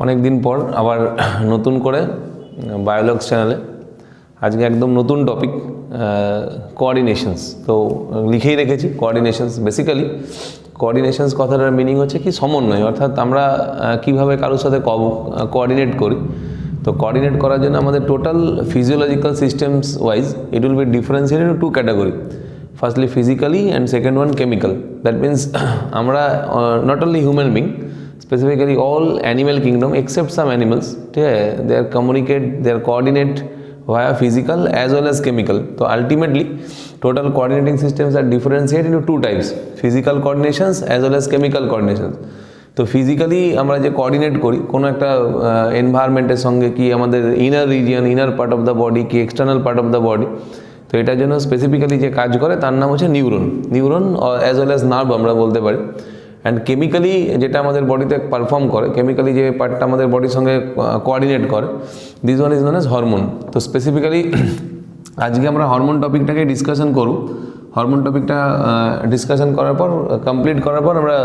অনেক দিন পর আবার নতুন করে বায়োলগস চ্যানেলে আজকে একদম নতুন টপিক কোঅর্ডিনেশনস। তো লিখেই রেখেছি কোঅর্ডিনেশনস। বেসিক্যালি কোঅর্ডিনেশনস কথাটার মিনিং হচ্ছে কি সমন্বয়, অর্থাৎ আমরা কিভাবে কারোর সাথে কোঅর্ডিনেট করি। তো কোঅর্ডিনেট করার জন্য আমাদের total physiological systems wise it will be differentiated into two category. Firstly physically and second one chemical. That means আমরা not only human being, specifically all animal kingdom except some animals, they are communicate, they are coordinate via physical as well as chemical. So ultimately total coordinating systems are differentiated into two types: physical coordinations as well as chemical coordinations. তো physically আমরা যে coordinate করি কোনো একটা এনভায়রনমেন্টের সঙ্গে, কি আমাদের inner region, inner part of the body, কি external part of the body, তো এটার জন্য স্পেসিফিক্যালি যে কাজ করে তার নাম হচ্ছে neuron as well as nerve আমরা বলতে পারি। অ্যান্ড কেমিক্যালি যেটা আমাদের বডিতে পারফর্ম করে, কেমিক্যালি যে পার্টটা আমাদের বডির সঙ্গে কোঅর্ডিনেট করে, this one is known as hormone. তো স্পেসিফিক্যালি আজকে আমরা হরমোন টপিকটাকে ডিসকাশন করব। হরমোন টপিকটা ডিসকাশন করার পর, কমপ্লিট করার পর আমরা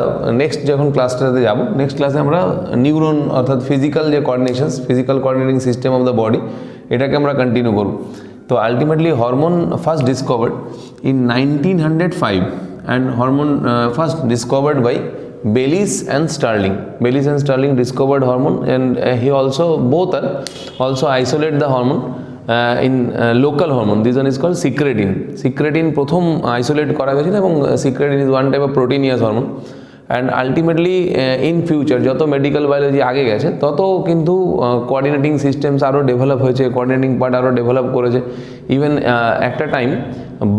নেক্সট যখন ক্লাসটাতে যাব, নেক্সট ক্লাসে আমরা নিউরন অর্থাৎ ফিজিক্যাল যে coordinations, physical coordinating system of the body, এটাকে আমরা কন্টিনিউ করব। তো ultimately hormone first discovered in 1905 and hormone first discovered by Bayliss and Starling. Bayliss and Starling discovered hormone, and he also both are also isolate the hormone in local hormone. This one is called secretin. Secretin প্রথম isolate করা হয়েছিল, এবং secretin is one type of proteinous hormone. And ultimately in future যত medical biology আগে গেছে তত কিন্তু coordinating systems আরও ডেভেলপ হয়েছে, কোঅর্ডিনেটিং পার্ট আরও ডেভেলপ করেছে। ইভেন একটা টাইম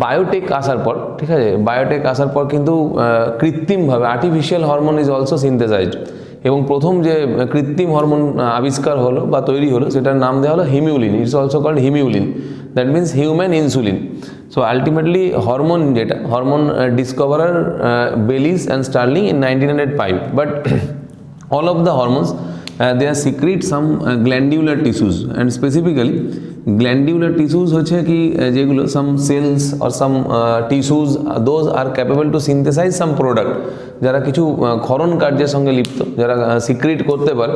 বায়োটেক আসার পর, ঠিক আছে, বায়োটেক আসার পর কিন্তু কৃত্রিমভাবে artificial hormone is also synthesised, এবং প্রথম যে কৃত্রিম হরমোন আবিষ্কার হলো বা তৈরি হলো সেটার নাম দেওয়া হলো Humulin. It's also called Humulin, that means human insulin. So ultimately hormone যেটা hormone discoverer Bayliss and Starling in 1905, but all of the hormones they are secrete some glandular tissues, and specifically glandular tissues হচ্ছে কি যেগুলো some cells or some tissues, those are capable to synthesize some product, যারা কিছু ক্ষরণ কার্যের সঙ্গে লিপ্ত, যারা সিক্রিট করতে পারে,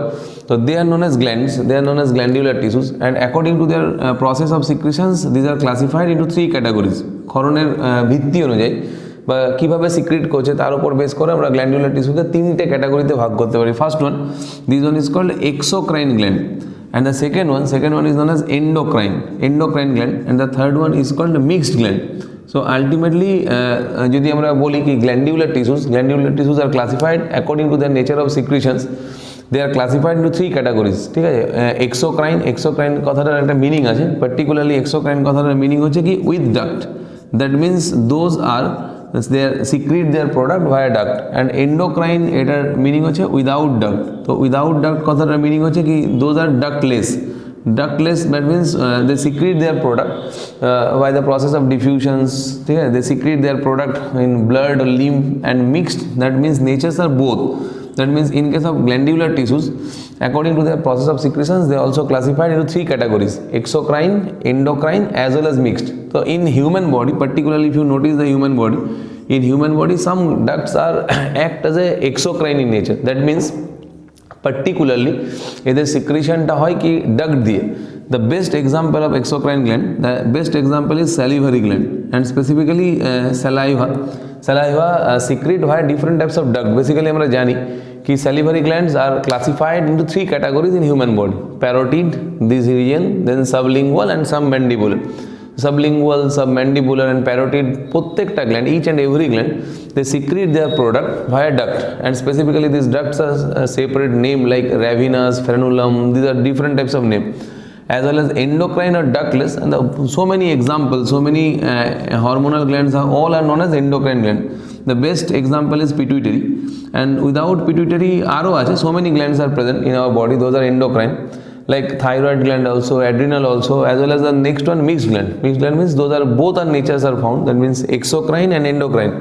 তো they are known as glands, they are known as glandular tissues, and according to their process of secretions these are classified into three categories. ক্ষরণের ভিত্তি অনুযায়ী বা কীভাবে সিক্রিট করছে তার উপর বেস করে আমরা গ্ল্যান্ডুলার টিস্যুকে তিনটে ক্যাটাগরিতে ভাগ করতে পারি। First one, this one is called exocrine gland, and the second one is known as endocrine gland, and the third one is called mixed gland. So ultimately যদি আমরা বলি কি glandular tissues are classified according to the nature of secretions, they are classified into three categories, ঠিক আছে। Exocrine কথাটার একটা meaning আছে, particularly exocrine কথাটার মিনিং হচ্ছে কি with duct, that means those are they secrete their product via duct, and endocrine এটার meaning হচ্ছে উইদাউট ডাক্ট। তো উইদাউট ডাক্ট কথাটার মিনিং হচ্ছে কি those are ductless, that means they secrete their product by the process of diffusions, ঠিক আছে, they secrete their product in blood or lymph, and mixed, that means natures are both. That means in case of glandular tissues, according to their process of secretions, they are also classified into three categories: exocrine, endocrine, as well as mixed. So in human body, particularly if you notice the human body, in human body some ducts are act as a exocrine in nature. That means particularly এদের সিক্রিশনটা হয় কি duct দিয়ে। The best example of exocrine gland, the best example is salivary gland, and specifically saliva secrete via different types of duct. Basically আমরা জানি कि salivary glands are classified into three categories in human body: parotid, this region, then sublingual and submandibular. Sublingual, submandibular and parotid, প্রত্যেকটা gland, each and every gland, they secrete their product via duct, and specifically these ducts are separate name like ravinus, frenulum. These are different types of name, as well as endocrine or ductless, and so many examples, so many hormonal glands are all are known as endocrine gland. The best example is pituitary, and without pituitary aro ache, so many glands are present in our body, those are endocrine, like thyroid gland also, adrenal also, as well as the next one mixed gland. Mixed gland means those are both are natures are found, that means exocrine and endocrine.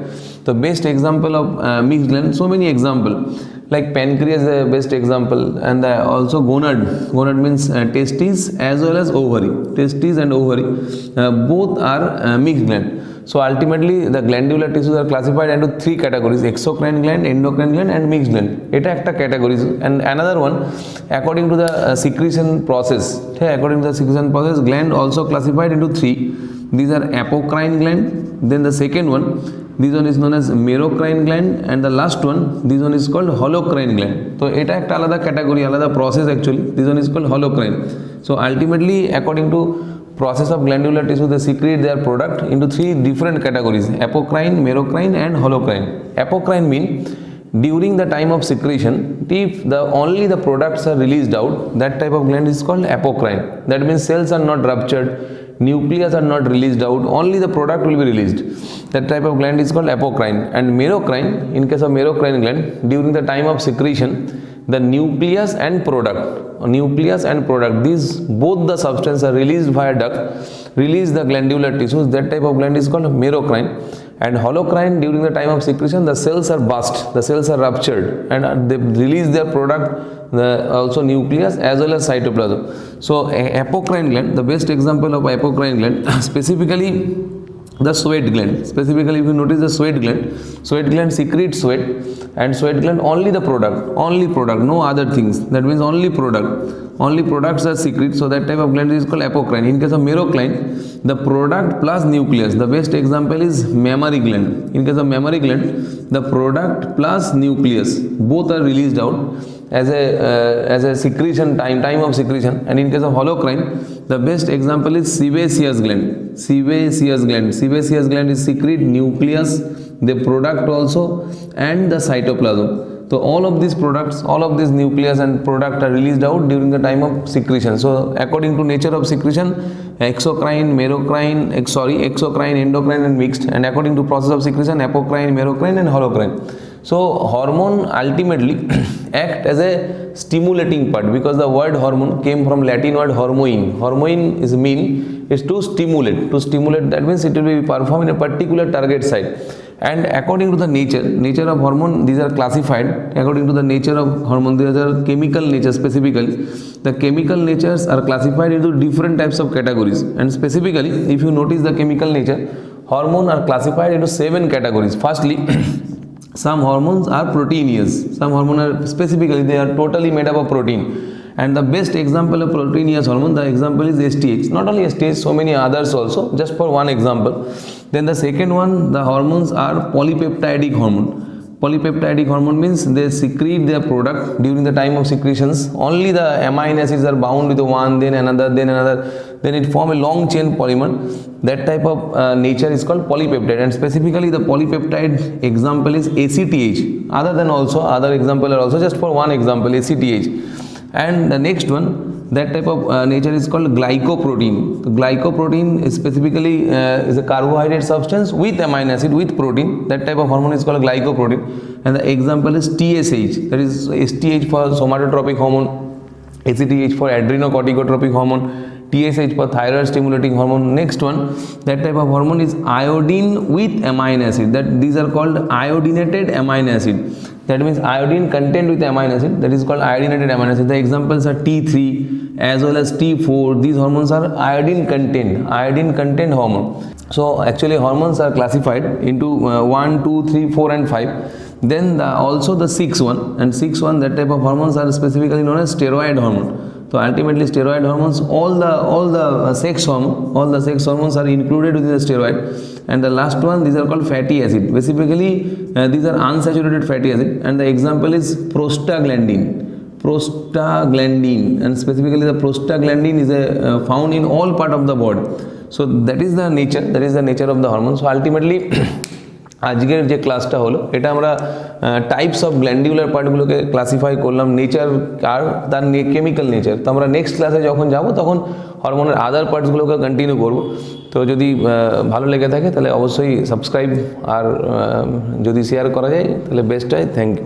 The best example of mixed gland, so many example, like pancreas is the best example, and also gonad means testes as well as ovary, testes and ovary, both are mixed gland. So ultimately the glandular tissues are classified into three categories: exocrine gland, endocrine gland and mixed gland. এটা একটা categories. And another one, according to the secretion process, according to the secretion process, gland also classified into three. These are apocrine gland, then the second one, this one is known as merocrine gland, and the last one, this one is called holocrine gland. So এটা একটা আলাদা category, আলাদা process actually. This one is called holocrine. So ultimately, according to process of glandular tissue, they secrete their product into three different categories: apocrine, merocrine and holocrine. Apocrine mean during the time of secretion, if only the products are released out, that type of gland is called apocrine. That means cells are not ruptured, nucleus are not released out, only the product will be released. That type of gland is called apocrine. And merocrine, in case of merocrine gland, during the time of secretion, the nucleus and product, these both the substances are released via duct, release the glandular tissues. That type of gland is called merocrine. And holocrine, during the time of secretion, the cells are burst, the cells are ruptured, and they release their product, also nucleus as well as cytoplasm. So apocrine gland, the best example of apocrine gland, specifically the sweat gland. Specifically, if you notice the sweat gland secretes sweat, and sweat gland only the product, no other things. That means only products are secreted. So that type of gland is called apocrine. In case of merocrine, the product plus nucleus. The best example is mammary gland. In case of mammary gland, the product plus nucleus both are released out as a secretion time of secretion. And in case of holocrine, the best example is sebaceous gland. Sebaceous gland is secrete nucleus, the product also, and the cytoplasm. So all of these products, all of these nucleus and product are released out during the time of secretion. So according to nature of secretion, exocrine, endocrine and mixed. And according to process of secretion, apocrine, merocrine and holocrine. So hormone ultimately act as a stimulating part, because the word hormone came from Latin word hormoin. Hormoin is to stimulate. That means it will be performed in a particular target site. And according to the nature of hormone, these are classified according to the nature of hormone. These are chemical nature. Specifically, the chemical natures are classified into different types of categories. And specifically, if you notice the chemical nature, hormones are classified into 7 categories. Firstly, some hormones are proteinous. Some hormones are specifically, they are totally made up of protein. And the best example of proteinous hormone, the example is STH. Not only STH, so many others also, just for one example. Then the second one, the hormones are polypeptidic hormone. Polypeptidic hormone means they secrete their product during the time of secretions. Only the amino acids are bound with one, then another, then it form a long chain polymer. That type of nature is called polypeptide. And specifically the polypeptide example is ACTH. Other example are also, just for one example, ACTH. And the next one, that type of nature is called glycoprotein. So glycoprotein is specifically is a carbohydrate substance with amino acid with protein. That type of hormone is called glycoprotein. And the example is TSH. That is STH for somatotropic hormone, ACTH for adrenocorticotropic hormone, TSH for thyroid stimulating hormone. Next one, that type of hormone is iodine with amino acid. These are called iodinated amino acid. That means iodine content with amino acid, that is called iodinated amino acid. The examples are T3 as well as T4. These hormones are iodine content hormone. So actually hormones are classified into 1, 2, 3, 4 and 5. Then also the 6th one, and 6th one, that type of hormones are specifically known as steroid hormone. So ultimately steroid hormones, all the sex hormones are included within the steroid. And the last one, these are called fatty acid. Basically these are unsaturated fatty acid, and the example is prostaglandin. And specifically the prostaglandin is found in all part of the body. So that is the nature of the hormone. So ultimately আজকের যে ক্লাসটা হলো, এটা আমরা types of গ্ল্যান্ডিউলার পার্টগুলোকে classify করলাম, nature আর তার chemical nature. তো আমরা নেক্সট ক্লাসে যখন যাব তখন হরমোনের আদার পার্টসগুলোকে কন্টিনিউ করব। তো যদি ভালো লেগে থাকে তাহলে অবশ্যই সাবস্ক্রাইব, আর যদি শেয়ার করা যায় তাহলে বেস্ট হয়। Thank you.